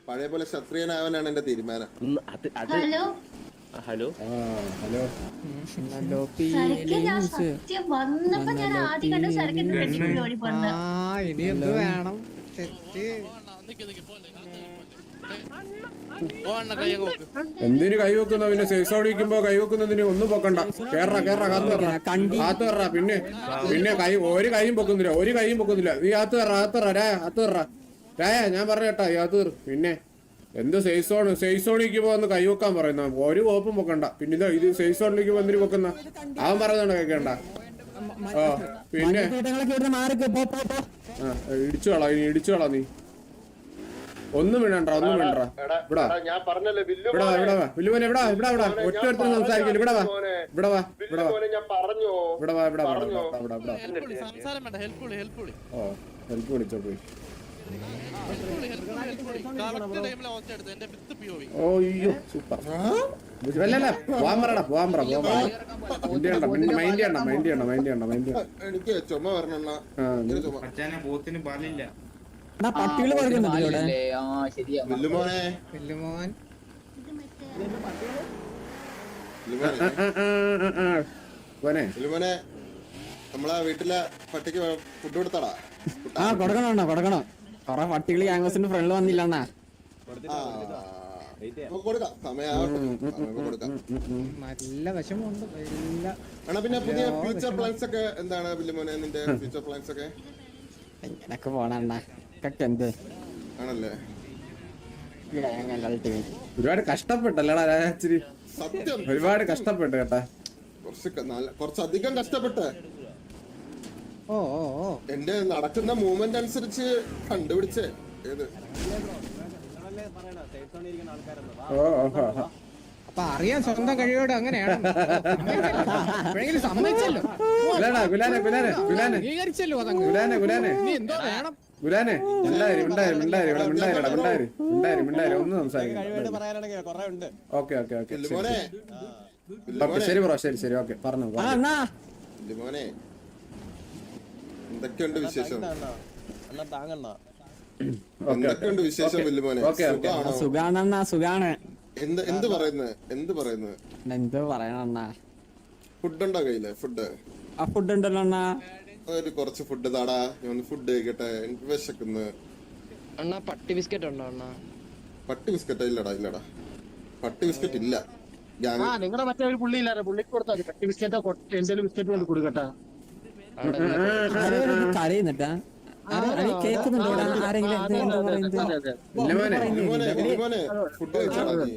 പഴയ പോലെ ക്ഷത്രിയനാവാനാണ് എന്റെ തീരുമാനം. ഹലോ ഹലോ ഹലോ സരക്ക്, ഞാൻ സത്യം വന്നപ്പോ ഞാൻ ആദ്യം കണ്ട സരക്കിന്റെ പെട്ടിക്കുള്ളി ഓടി പോണത്. ഇനി എന്ത് വേണം? എന്തിനു കൈവെക്കുന്ന പിന്നെ സേസോടിക്കുമ്പോ കൈവെക്കുന്നതിന് ഒന്നും പൊക്കണ്ട. കേറ കാത്തു കയറ. പിന്നെ ഒരു കൈയും പൊക്കുന്നില്ല, ഒരു കൈയും പൊക്കുന്നില്ല. നീ അകത്ത് കയറ. രായ ഞാൻ പറഞ്ഞേട്ടാ അകത്ത് കയറ്. പിന്നെ എന്ത് സെയ്സോണിക്കുമ്പോ ഒന്ന് കൈവെക്കാൻ പറയുന്ന ഒരു കോപ്പും പൊക്കണ്ട. പിന്നെ ഇത് സെയ്സോണിലേക്ക് വന്നിട്ട് പൊക്കുന്ന അവൻ പറയുന്നുണ്ട് കേൾക്കണ്ട. പിന്നെ ഇടിച്ചു കളാ നീ. ഒന്നും വേണ്ട വില്ലുമോനെ ഒറ്റ സംസാരിക്കില്ല. ഇവിടെ വാ ഹെൽപ്പ് വിളിച്ചോ പോയി. ഓയ്യോ സൂപ്പർ. അല്ലല്ല പോവാൻ പറ. മൈൻഡ് ചെയ്യണ്ട. എനിക്ക് ചുമ വരണ പോത്തിന് പാലില്ല. പട്ടികള് പറയുന്നുണ്ട്. നമ്മളെ വീട്ടിലെ പട്ടിക്ക് ഫുഡ് കൊടുത്തടാ. കൊടുക്കണം. കൊറേ പട്ടികള് ഗ്യാങ്സിന്റെ ഫ്രണ്ടിൽ വന്നില്ലണ്ണാ. നല്ല വിഷമമുണ്ട്. പിന്നെ പുതിയ ഫ്യൂച്ചർ പ്ലാൻസ് ഒക്കെ എന്താണ് ബില്ലുമോനെ? നിന്റെ ഫ്യൂച്ചർ പ്ലാൻസ് ഒക്കെ ഇങ്ങനൊക്കെ പോണണ്ണ എന്ത് ആണല്ലേ? ഒരുപാട് കഷ്ടപ്പെട്ടല്ലടാ ഇച്ചിരി. സത്യം ഒരുപാട് കഷ്ടപ്പെട്ടു കേട്ടാ. കുറച്ചധികം കഷ്ടപ്പെട്ട് എന്റെ നടക്കുന്ന മൂവ്മെന്റ് അനുസരിച്ച് കണ്ടുപിടിച്ചേ. ഏത് അപ്പൊ അറിയാൻ സ്വന്തം കഴിയോട് അങ്ങനെയാണ്. സമ്മതിച്ചല്ലോ ഒന്നും സംസാരിക്കും. ശരി ബ്രോ, ശരി ഓക്കെ പറഞ്ഞു. മോനെ എന്തൊക്കെയുണ്ട് വിശേഷം? എന്തൊക്കെയുണ്ട് വിശേഷം വല്ലുമോനെ? സുഖാണ്. എന്ത് പറയുന്നത്? എന്ത് പറയണ? ഫുഡ് ഉണ്ടോ കയ്യില്? ഫുഡ് ഉണ്ടല്ലോ അണ്ണാ. ഒരു കുറച്ച് ഫുഡ് താടാ, ഞാൻ ഫുഡ് കഴിക്കട്ടെ. എനിക്ക് വിശക്കുന്നു. അണ്ണാ പട്ടി ബിസ്ക്കറ്റ് ഉണ്ടോ അണ്ണാ? പട്ടി ബിസ്ക്കറ്റ് ഇല്ലടാ. പട്ടി ബിസ്ക്കറ്റ് ഇല്ല. നിങ്ങളുടെ മറ്റേ ഒരു പുള്ളി ഇല്ലാതെ പുള്ളിക്ക് കൊടുത്താൽ പട്ടി ബിസ്ക്കറ്റോ എന്തെങ്കിലും ബിസ്ക്കറ്റ് കൊണ്ട് കൊടുക്കട്ടാ. കരയുന്നിട്ടാ കേൾക്കുന്നുണ്ടോ ആരെങ്കിലും? ഫുഡ് കഴിച്ചാടാ നീ?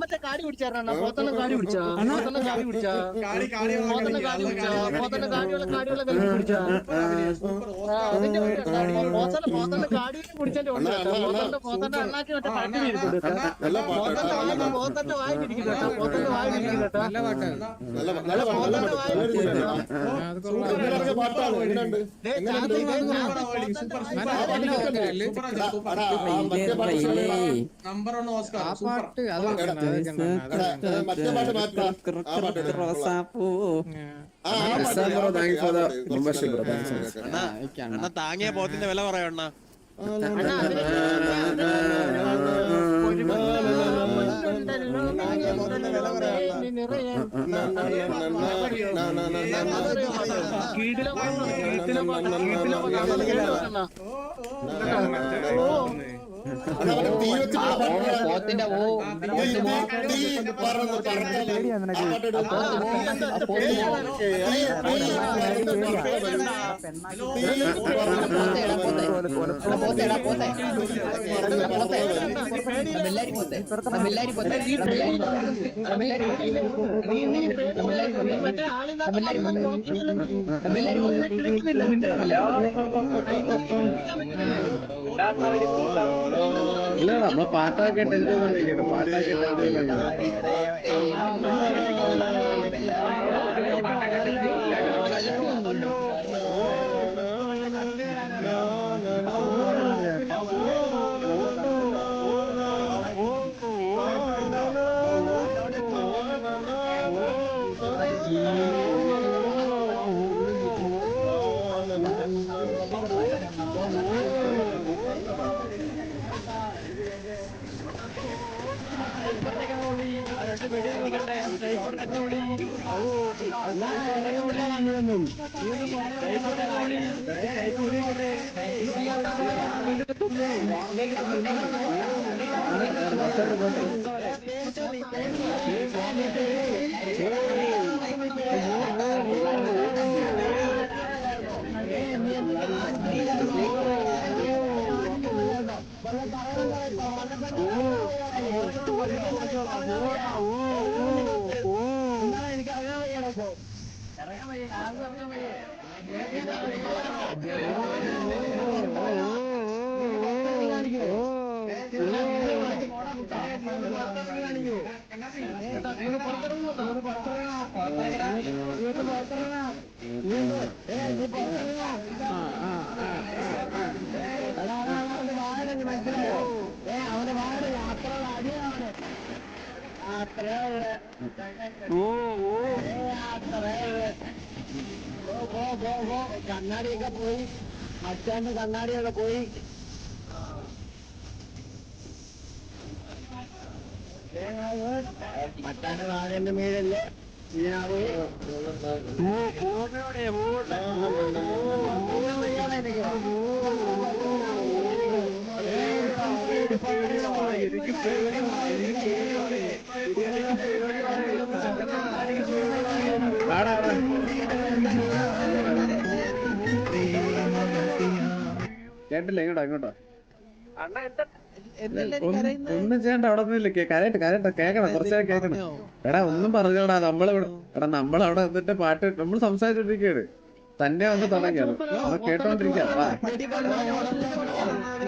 മറ്റേ കാടി കുടിച്ചാരണ പോത്തന്നെ കാടി കുടിച്ചാ കുടിച്ചതിന്റെ പോത്തന്റെ അണ്ണാക്കി മറ്റേ പട്ടി പോത്തന്റെ വായിട്ടിരിക്കുന്നു. താങ്ങിയ പോത്തിന്റെ വില പറയണ പോത്തിന്റെ ഇല്ല നമ്മളെ പാട്ടൊക്കെ പാട്ടൊക്കെ കണ്ണാടിയൊക്കെ പോയി അച്ഛന്റെ കണ്ണാടിയൊക്കെ പോയി മറ്റാന്റെ വാഴന്റെ മേലല്ലേ കേട്ടില്ല ഇങ്ങോട്ടോ ഒന്നും ചെയ്യണ്ട അവിടെ ഒന്നുമില്ല കരയട്ടെ കേക്കണം കുറച്ചേരം കേക്കണം. എടാ ഒന്നും പറഞ്ഞോടാ നമ്മളവിടെ എന്നിട്ട് പാട്ട് നമ്മൾ സംസാരിച്ചോണ്ടിരിക്കുകയാണ്, തന്നെ വന്ന് തുടങ്ങിയാണ് നമ്മൾ കേട്ടോണ്ടിരിക്കാം.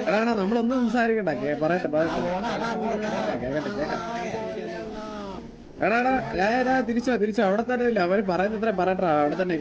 എടാ നമ്മളൊന്നും സംസാരിക്കണ്ട, പറയട്ടെ കേക്കട്ടെ. എടാ തിരിച്ചോ അവിടെ തന്നെ ഇല്ല, അവര് പറയുന്നത്ര പറയട്ടെ, അവിടെ തന്നെ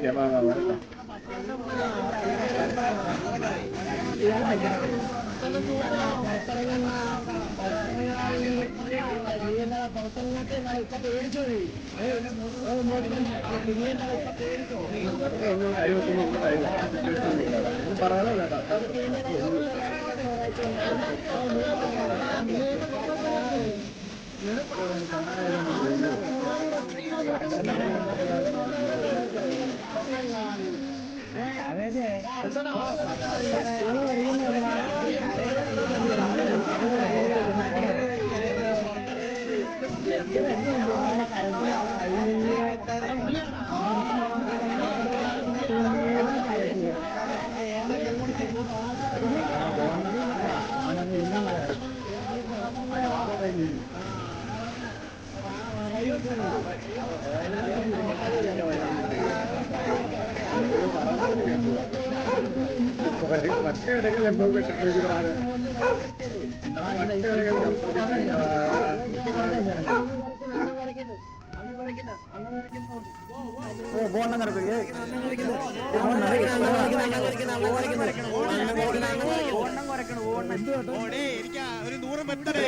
ഒരു ദൂരം വെത്തരേ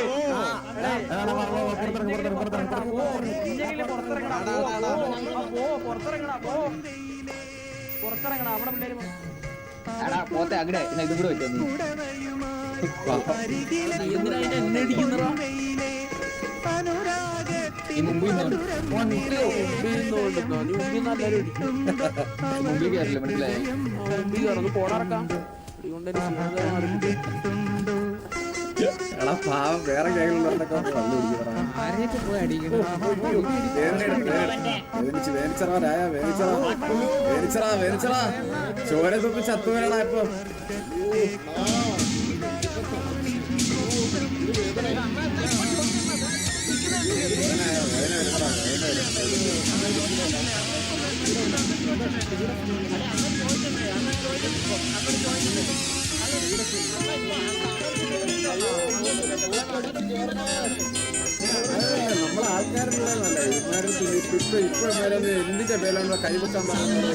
പുറത്തിറങ്ങണം അവിടെ പിള്ളേര് പോത്തെ അങ്ങനെ ഇതും കൂടെ വെച്ചോ മുമ്പിൽ കയറില്ല മനസ്സിലായി, മുമ്പിൽ കയറുന്നു പോടാറക്കാം. എടാ പാവം വേറെ കേൾക്കുന്നതൊക്കെ പോയി അടിക്കണം. വേനിച്ചറാ ചോര തൊപ്പി ചത്തുവരടാ ഇപ്പൊ. നമ്മളെ ആൾക്കാരുള്ളതല്ല ഇപ്പൊ എന്തിന്റെ പേരാണോ കൈവെക്കാൻ പറഞ്ഞത്?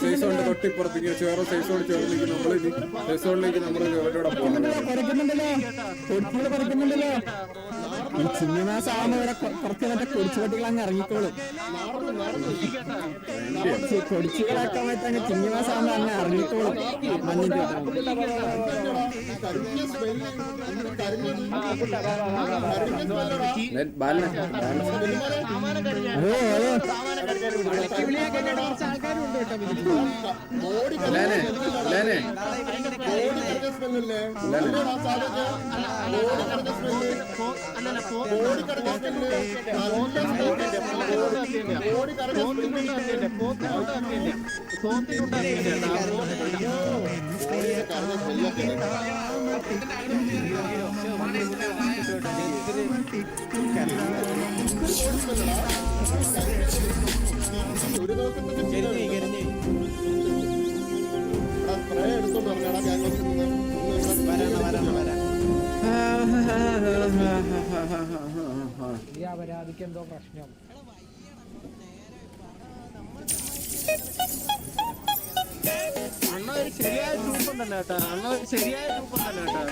സൈസോണ്ട് തൊട്ടിപ്പുറത്തേക്ക് ചേർന്ന് സൈസോട് ചേർന്നിരിക്കും നമ്മൾ സൈസോണിലേക്ക് നമ്മൾ അവരോടെ പോകുന്നത്. ഈ ചിങ്ങമാസം ആകുമ്പോ ഇവിടെ കുറച്ച് മറ്റേ കൊടിച്ചുപട്ടികൾ അങ്ങ് ഇറങ്ങിക്കോളും. കൊടിച്ചുകളൊക്കെ മറ്റേ അങ്ങ് ചിങ്ങമാസം ആകുമ്പോ അങ്ങ് ഇറങ്ങിക്കോളും. മഞ്ഞിന്റെ ഒരു ദിവസം സ്പ്രേ എടുത്തോണ്ട് പറഞ്ഞാടാ ഗ്യാങ്സ് ഈ അപരാധിക്ക് എന്തോ പ്രശ്നം. അണ്ണ ഒരു ശരിയായ ഗ്രൂപ്പുണ്ടല്ലോ കേട്ടോ. അണ്ണ ഒരു ശരിയായ ഗ്രൂപ്പുണ്ടല്ലോ കേട്ടോ.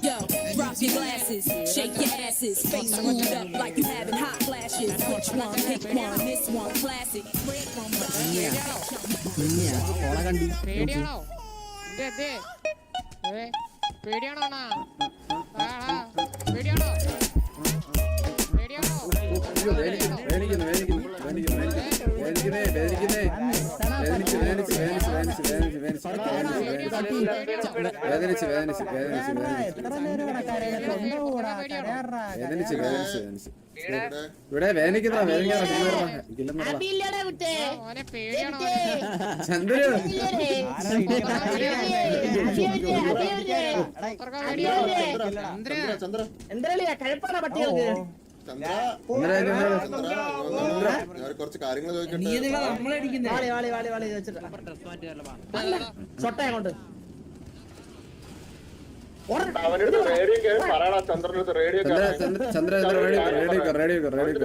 Yo, drop your glasses, shake your asses, face screwed up like you having hot flashes. Which one? Pick one. This one classic. Red one, പേടിയാണോ? പേടിയാണോ അണ്ണാ? പേടിയാണോ? ഇവിടെ വേദനിക്കുന്ന ചന്ദ്രു കുറച്ച് കാര്യങ്ങൾ ചോദിക്കട്ടെ. അവനടുത്ത് റേഡിയോ കയറി പറയടാ. ചന്ദ്രനടുത്ത് റേഡിയോ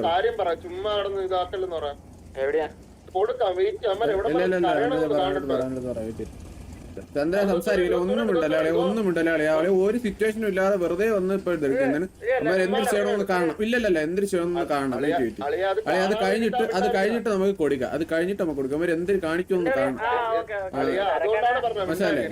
കാര്യം പറ. ചുമ്മാ കിടന്ന് ഇതാക്കല്ലെന്ന് പറയാം. എവിടെയാ കൊടുക്കാം. വെയിറ്റ് അമ്മ എവിടെ ചന്ദ്ര സംസാരിക്കില്ല. ഒന്നും ഉണ്ടല്ലേ അവളെ ഒരു സിറ്റുവേഷനും ഇല്ലാതെ വെറുതെ വന്ന് ഇപ്പൊ എടുക്കുന്നതിന് അമ്മ എന്തിനു ചെയ്യണമെന്ന് കാണണം. ഇല്ലല്ല എന്തിനു ചെയ്യണമെന്ന് കാണണം. അത് കഴിഞ്ഞിട്ട് നമുക്ക് കൊടുക്കാം. അത് കഴിഞ്ഞിട്ട് നമുക്ക് കൊടുക്കാം. അവർ എന്തിനു കാണിക്കുമെന്ന് കാണണം. മനസ്സിലല്ലേ?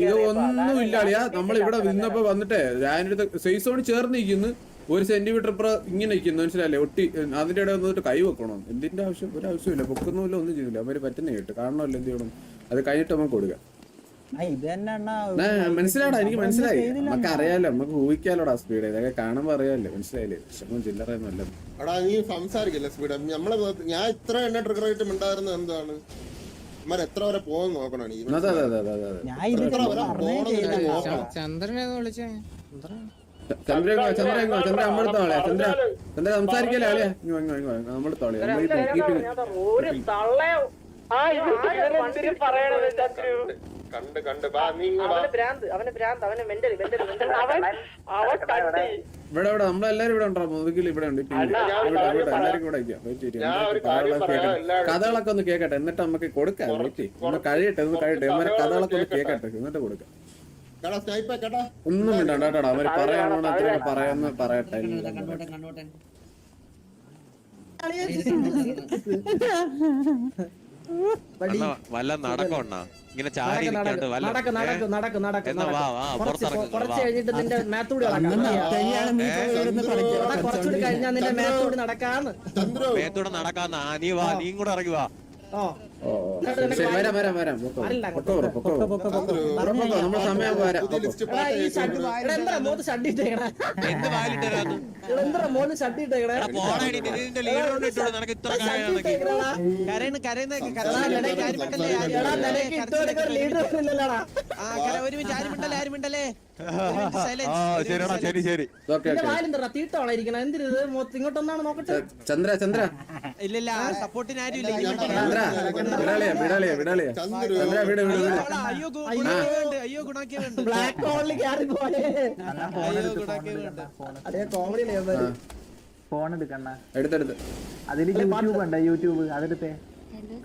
ഇത് ഒന്നും ഇല്ലാളിയാ. നമ്മളിവിടെ നിന്നപ്പോ വന്നിട്ടേ ഞാനടുത്ത് സൈസോട് ചേർന്നിരിക്കുന്നു. 1 സെന്റിമീറ്റർ ഇപ്പുറം ഇങ്ങനെ നിൽക്കുന്നു. മനസ്സിലല്ലേ? ഒട്ടി അതിന്റെ ഇടയിൽ വന്നിട്ട് കൈ വെക്കണം. എന്തിന്റെ ആവശ്യം? ഒരു ആവശ്യമില്ല. പൊക്കുന്നില്ല, ഒന്നും ചെയ്തില്ല. അവര് പറ്റുന്ന കേട്ട് കാണണമല്ലോ. എന്ത് ചെയ്യണം? അത് കഴിഞ്ഞിട്ട് നമുക്ക് കൊടുക്കാം. മനസ്സിലാടാ, എനിക്ക് മനസ്സിലായി. നമുക്ക് അറിയാലോ, നമുക്ക് ഊഹിക്കാലോടാ സ്പീഡ്. ഇതൊക്കെ കാണുമ്പോ അറിയാലോ. മനസ്സിലായില്ലേ? വിഷമം ചില്ലറയൊന്നുമല്ല. എടാ നീ സംസാരിക്കില്ല സ്പീഡ്. നമ്മള് ഞാൻ ഇത്ര എന്നെ ട്രിഗർ ആയിട്ട് ഉണ്ടായിരുന്നത് എന്താണ്? എത്ര വരെ പോകുന്ന നോക്കണം. ചന്ദ്രനെ വിളിച്ചേ. ചന്ദ്ര അമ്മടുത്ത ആളെയാ. ചന്ദ്ര സംസാരിക്കല്ലേ ആളെയാ. നമ്മളടുത്ത ആളെയാ. ഇവിടെ നമ്മളെല്ലാരും ഇവിടെ ഉണ്ടോ? മുതുകിൽ ഇവിടെ ഉണ്ട്. എല്ലാരും കൂടെ കഥകളൊക്കെ ഒന്ന് കേക്കട്ടെ. എന്നിട്ട് നമുക്ക് കൊടുക്കാം. ഒന്ന് കഴിയട്ടെ. കഥകളൊക്കെ ഒന്ന് കേക്കട്ടെ. എന്നിട്ട് കൊടുക്കാം. ഒന്നും വേണ്ട. അവര് പറയാനോന്ന് എത്ര പറയാന്ന് പറയട്ടെ. വല്ല നടക്കണ ഇങ്ങനെ ചാരി കുറച്ച് കഴിഞ്ഞിട്ട് നിന്റെ മേത്തൂടി നടക്കാന്ന്. മേത്തൂടെ നടക്കാന്ന്. നീ വാ, നീ കൂടെ ഇറങ്ങി വാ. നമ്മളെ സമയം വരാം. എന്ത് വാലിട്ടരാന്ന് ശരി ശരി. ഇങ്ങോട്ടൊന്നാണ് നോക്കട്ടെ. ചന്ദ്ര ഇല്ല സപ്പോർട്ടിന് ആരും ഇല്ല. അയ്യോ ഗുണാക്കിയ വേണ്ട. ബ്ലാക്ക് ഹോളിൽ കയറി പോലെ അതേ കോമഡി ഫോൺ എടുക്കണ്ട. എടുത്തെടുത്ത് അതില് യൂട്യൂബ് ഉണ്ട്. യൂട്യൂബ് അതെടുത്തേ.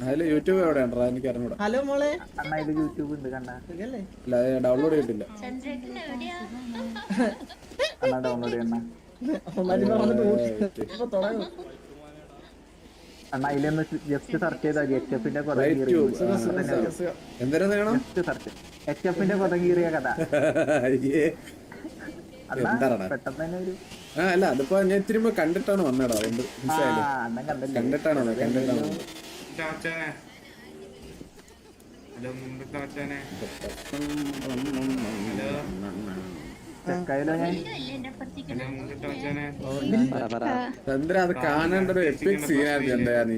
അതില് യൂട്യൂബ് എവിടെയാണ്ടാ എനിക്ക് അറിഞ്ഞൂടാ. ഹലോ മോളെ അണ്ണാ ഇത് യൂട്യൂബ് ഉണ്ട് കണ്ട സുഖല്ലേ? ഇല്ല ഡൗൺലോഡ് ചെയ്തിട്ടില്ല. ചന്ദ്രേട്ടൻ എവിടെയാ? അണ്ണാ ഡൗൺലോഡ് ചെയ്യണ ഇപ്പൊ തുടങ്ങും. അണ്ണാ അതിലൊന്ന് ജസ്റ്റ് സെർച്ച് ചെയ്താൽ HFന്റെ എന്തിനാ വേണം ജസ്റ്റ് സെർച്ച് HFന്റെ കൊതകീറിയ കഥ അണ്ണാ എന്താടാ? പെട്ടെന്ന് തന്നെ ഒരു അല്ല അതിപ്പോ ഞാൻ ഇത്തിരി കണ്ടിട്ടാണ് വന്നേടാ. അതുകൊണ്ട് മനസ്സിലായില്ലേ? അണ്ണൻ കണ്ടല്ലേ കണ്ടിട്ടാണ് വന്നത്. ചെക്കായാലോ ഞാൻ ഇല്ലേ എന്റെ അപ്പുറത്തേക്ക്? ചന്ദ്ര അത് കാണേണ്ട ഒരു എപ്പിക് സീനായിരുന്നു. എന്താ നീ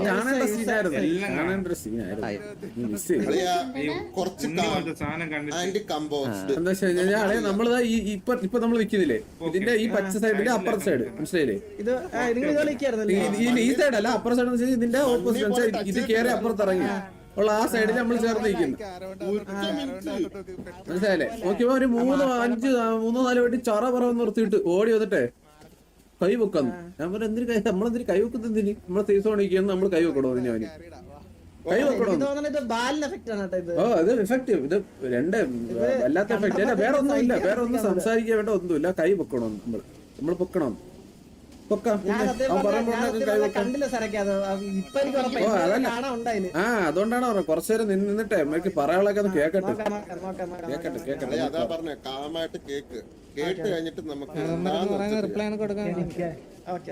കാണേണ്ട സീനായിരുന്നു. കാണേണ്ട ഒരു സീനായിരുന്നു. മിസ് ചെയ്തു. കുറച്ച് ആന്റി കമ്പോസ്റ്റ് എന്താ വെച്ച് കഴിഞ്ഞാൽ നമ്മളിതാ ഇപ്പൊ നമ്മൾ നിക്കുന്നില്ലേ ഇതിന്റെ ഈ പച്ച സൈഡിന്റെ അപ്പുറത്തെ സൈഡ് മനസ്സിലായില്ലേ? ഇത് നിങ്ങൾ ഇത് കളിക്കായിരുന്നല്ലേ? ഈ സൈഡ് അല്ല അപ്പുറ സൈഡ് എന്ന് വെച്ചാൽ ഇതിന്റെ ഓപ്പോസിറ്റ് ഇത് കയറി അപ്പുറത്ത് ഇറങ്ങി ഉള്ള ആ സൈഡിൽ നമ്മൾ ചേർന്ന് നിൽക്കുന്നു. മനസ്സിലായില്ലേ? നോക്കിയപ്പോ ഒരു 3-4 വണ്ടി ചറ പറന്ന് നിർത്തിയിട്ട് ഓടി വന്നിട്ടേ കൈ വെക്കുന്നു. ഞാൻ പറഞ്ഞു എന്തിനു നമ്മളെന്തിനു കൈ വെക്കുന്നതിന് നമ്മളെ സേഫ് സോണിക്കുന്നു നമ്മൾ കൈ വെക്കണോ അതിന് അവന് കൈ വെക്കണോ? ഇത് ബാലിന് എഫക്റ്റ് ആണ് കേട്ടോ ഇത്. ഓ ഇത് എഫക്റ്റീവ്. ഇത് രണ്ട് വല്ലാത്ത എഫക്റ്റ് അല്ല. വേറെ ഒന്നും ഇല്ല. വേറെ ഒന്നും സംസാരിക്കാൻ വേണ്ട ഒന്നുമില്ല. കൈ വെക്കണോ നമ്മൾ പൊക്കണം പൊക്കാം. ഞാൻ സത്യം പറഞ്ഞാ കണ്ടില്ല സാറൊക്കെ അത്. ഇപ്പൊ എനിക്ക് ഉറപ്പായി കാണാൻ ഉണ്ടായില്ല. അതുകൊണ്ടാണ് പറഞ്ഞത് കുറച്ചു നേരം നിന്നിട്ടേ അമ്മയ്ക്ക് പറയാനുള്ളതൊക്കെ ഒന്ന് കേക്കട്ടെ. അതാ പറഞ്ഞ കാമായിട്ട് കേട്ട് കഴിഞ്ഞിട്ട് നമുക്ക് റിപ്ലൈ കൊടുക്കാൻ ഓക്കെ